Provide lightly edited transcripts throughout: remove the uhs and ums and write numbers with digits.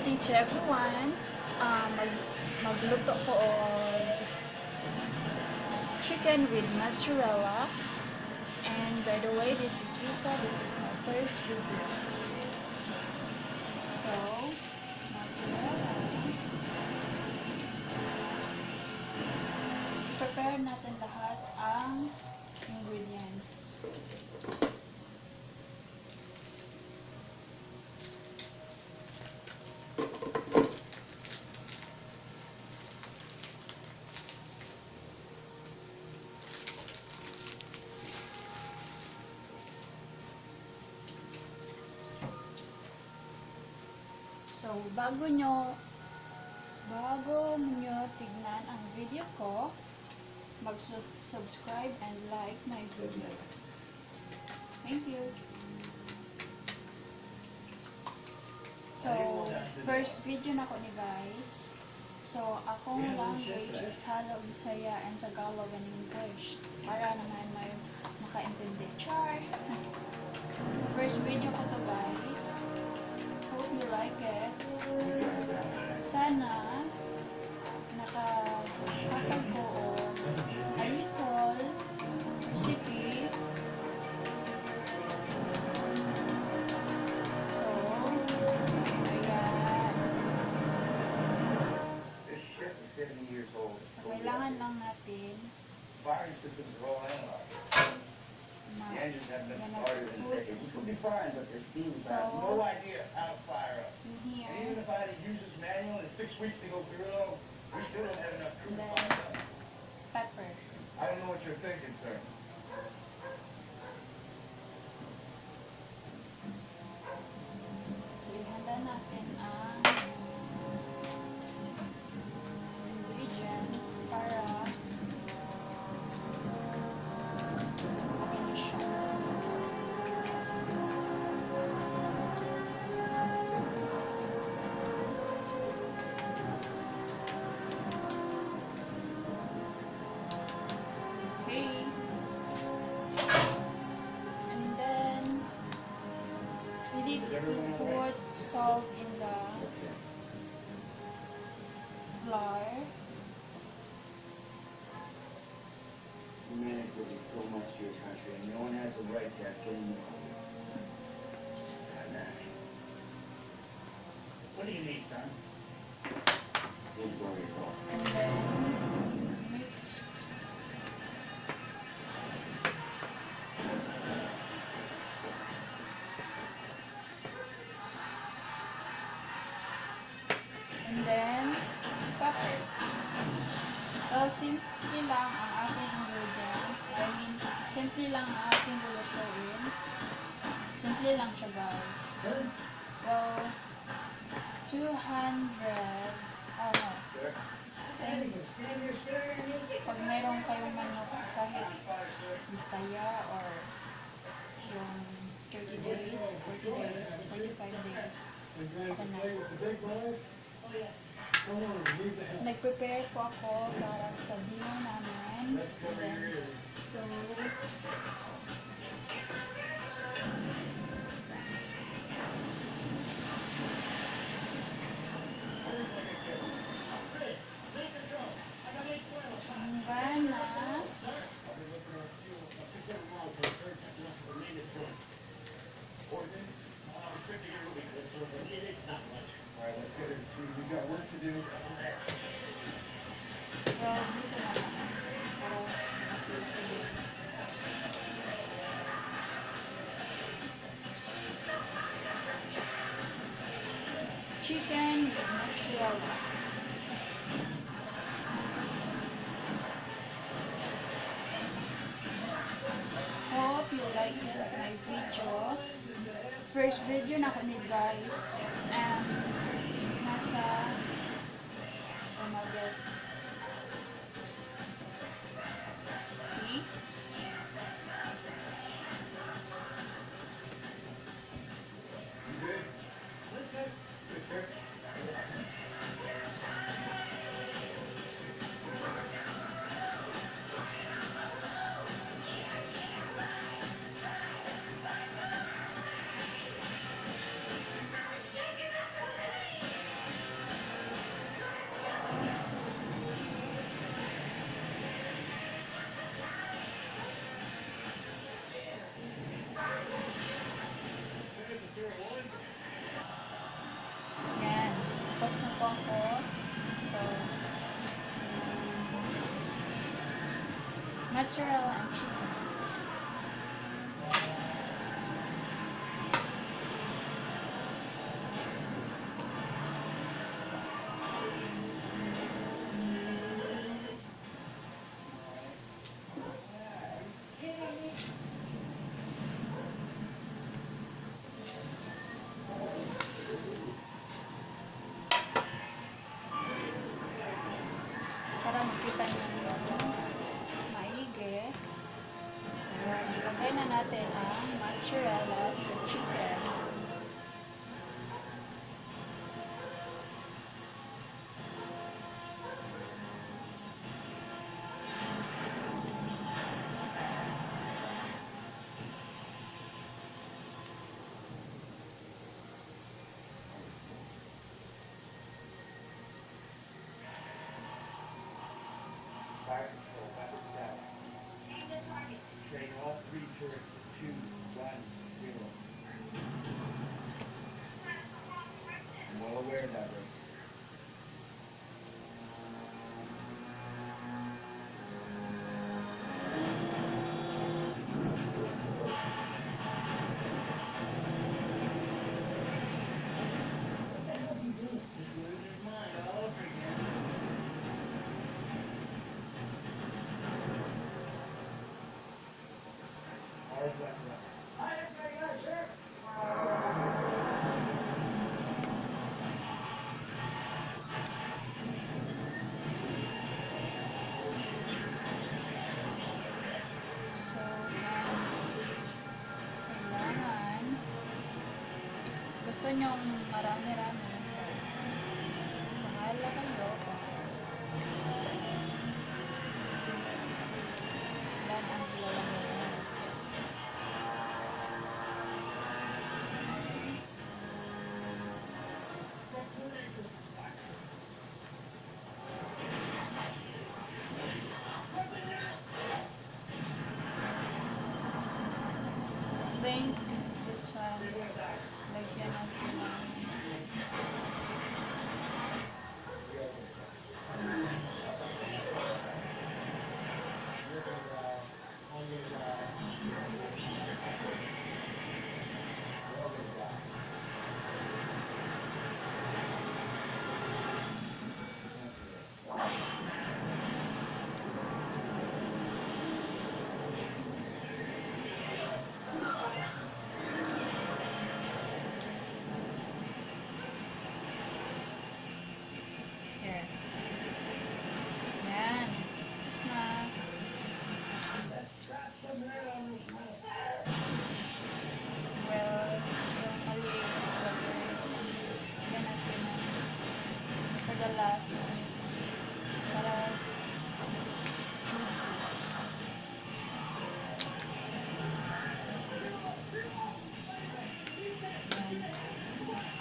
greeting to everyone. Magluto ko og chicken with mozzarella. And by the way, this is Rita. This is my first video. So, mozzarella. Prepare natin lahat ang ingredients. So, bago nyo tignan ang video ko, mag-subscribe and like my video. Thank you. So, first video na ko ni guys. So, akong language is Halo, Bisaya, and Tagalog and English. Para naman may makaintindi. Char! First video ko to guys. Hope you like it. Sana nakakapag ko alikol recipe. So, ayan. This ship is 70 years old. So, kailangan lang natin Firing systems are all analog. The engines haven't been started in decades. It could be fine, but their steam is bad. No idea how to fire up. And here. even if I had to use this manual in 6 weeks to go through it all, we still don't have enough crew to find out. Pepper. I don't know what you're thinking, sir. So, ihanda natin ang ingredients para mabilis siya. Okay. And then, we need to put salt in the flour. Humanity is so much to your country, and no one has the right to ask any more. I'm asking. What do you need, son? Big burger call. And then, mixed. And then, pepper. Well, simple lang ang ating ingredients. I mean, simple lang ang ating lulutuin. Simple lang siya, guys. Well, 200, ano, Sir? pag meron kayong manok kahit Bisaya or yung 30 days, 40 days, 45 days, okay na. Nag-prepare po ako para sa dinner namin. And then, so, hanggang na All right, let's get her to see. We've got work to do. well, dito na naman. Pero, chicken with mozzarella. Hope you like my video. First video na ko ni guys. And nasa umagat. See? You good? Good, sir. kuha ko. So, mozzarella and chicken. Para makita niyo yung maigi. Ayan, ilagay na natin ang mozzarella sa chicken. Fire control, weapons down. Train all 3 turrets to 2-1-0. I'm well aware of that, Brooks. What the hell are you doing? Just losing his mind all over again. All right, that's that. So, yan. Kailangan, if gusto nyo marami-rami, so, bahala kayo. Yan ang ilalagay. I think this one, lagyan natin ng here. Yan. Tapos na. Well, yung maliit, lagyan natin ng for the last para juicy. Yan.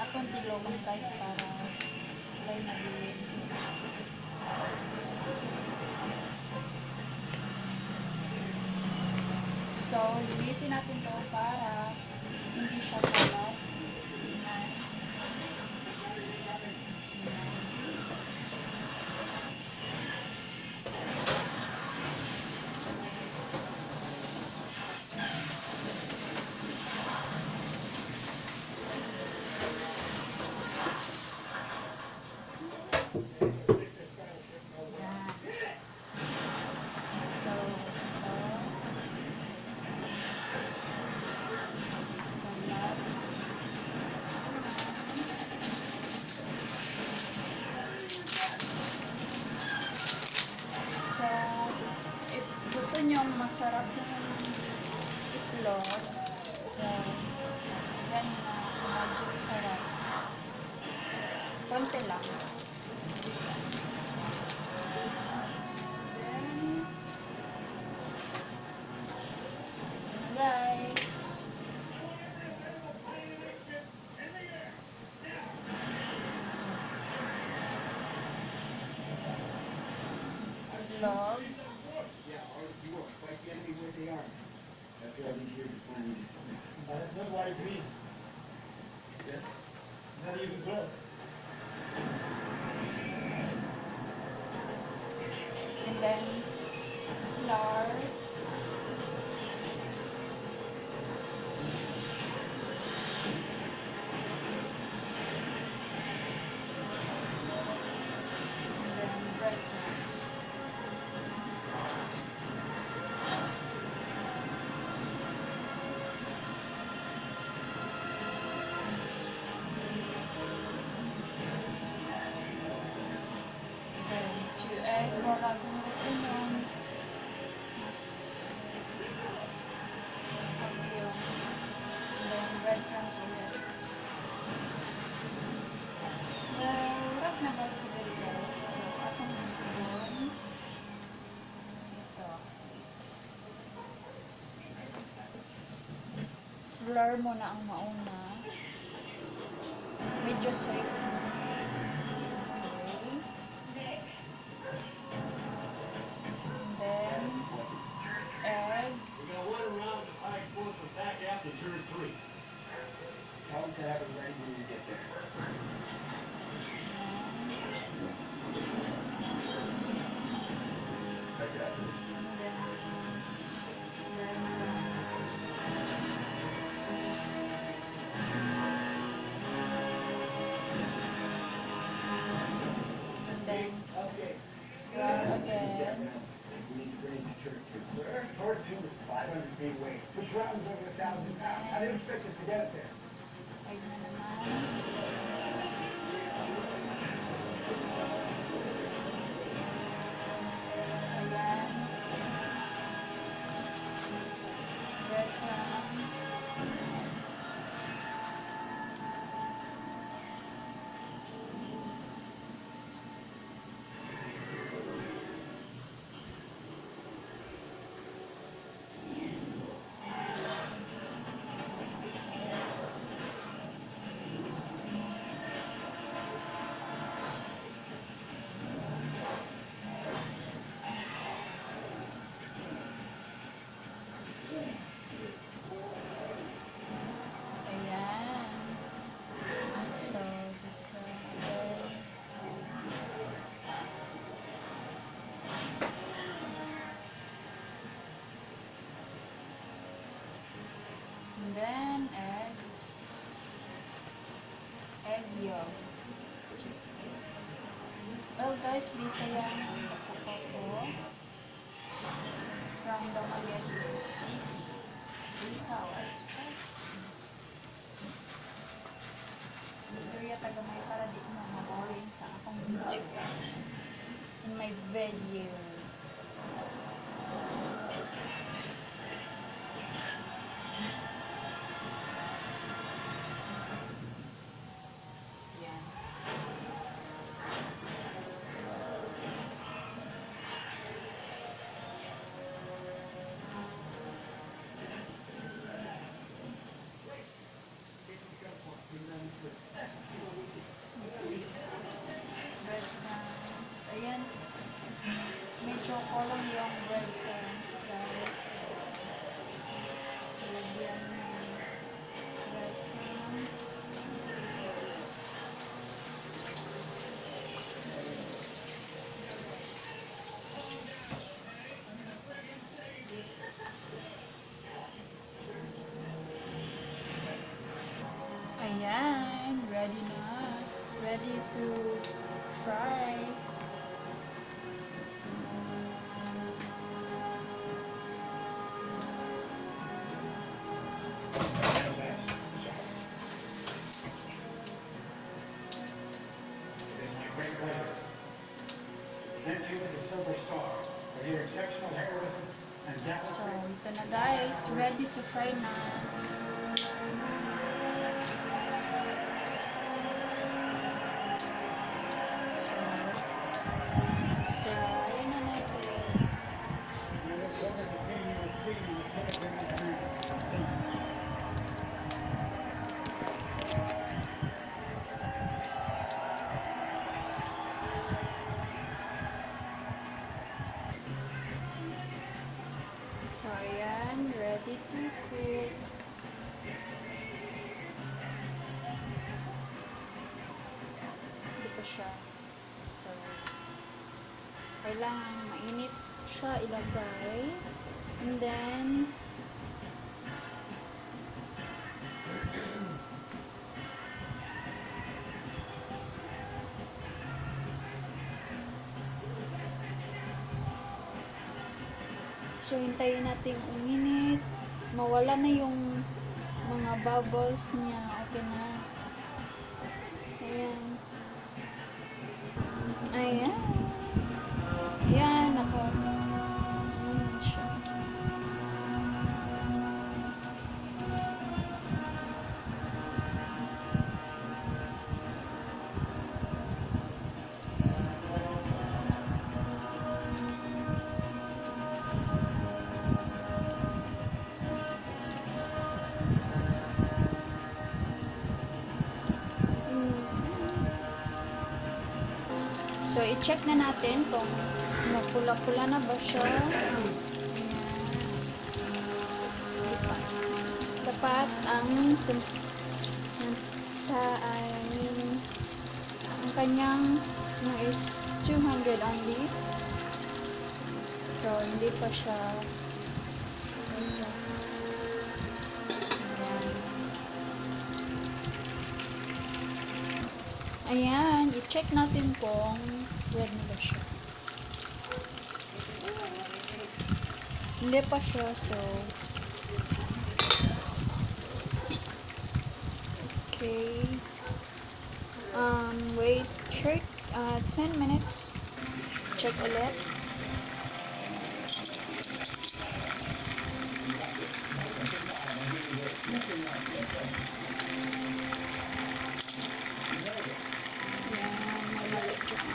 Akong tilawin guys para kulay na bilhin. So, linisin natin to para hindi siya kalat. Yan. So, So, if gusto nyo masarap yung itlog, yan na magic sarap. Konti lang. Then, guys, itlog. Yeah, all you want. Fight the enemy where they are. That's what these years of planning just That's not what it means. Yeah. Not even close. breadcrumbs ulit. Well, wrap na ba ito guys? So, atong gusto ito. Flour mo na ang mauna. Medyo safe. Okay. And then, egg. We're gonna run around the pike force and back after turn 3. Tell them to have it ready when you get there. I got this. And then, lemons. And then, Okay. flour again. We need to bring it to church too. Sir, Torch 2 is 500 feet away. This round is over 1,000 pounds. I didn't expect us to get it there. Egg na naman. Ayan. Breadcrumbs. Ayan. So, this one again. And then, eggs. Egg yolks. Well guys, Bisaya ang nakuha ko from the Dumaguete City. Ikaw, as check. Istorya tagamay para di mo ma-boring sa akong video. In my video. So, yan. Breadcrumbs. Ayan. Medyo kolong yung breadcrumbs guys. Lagyan ng breadcrumbs. Ayan. Ready na. Ready to fry. It is my great pleasure to present you with the Silver Star for your exceptional heroism and So, gallantry. ito na guys. Ready to fry na. So, fry na natin. I look forward to seeing you at sea in the Silver Grand So, ayan. Ready to cook. Hindi pa siya. So, kailangan mainit siya ilagay. And then, so, hintayin natin uminit. Mawala na yung mga bubbles niya. Okay na. Ayan. Ayan. Ayan. Ayan siya. So, i-check na natin kung pula-pula na ba siya. Ayan. Dapat ang ang kanyang is 200 only. So, hindi pa siya yes. Ayan, i-check natin kung red na ba siya. Hindi pa siya, so okay. Wait, check 10 minutes. Check ulit. Yan, may mali dyan.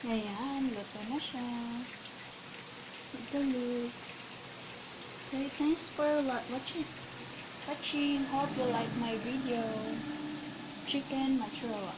Ayan, luto na siya. Look. Okay, thanks for watching. Hope you like my video. Chicken machuela.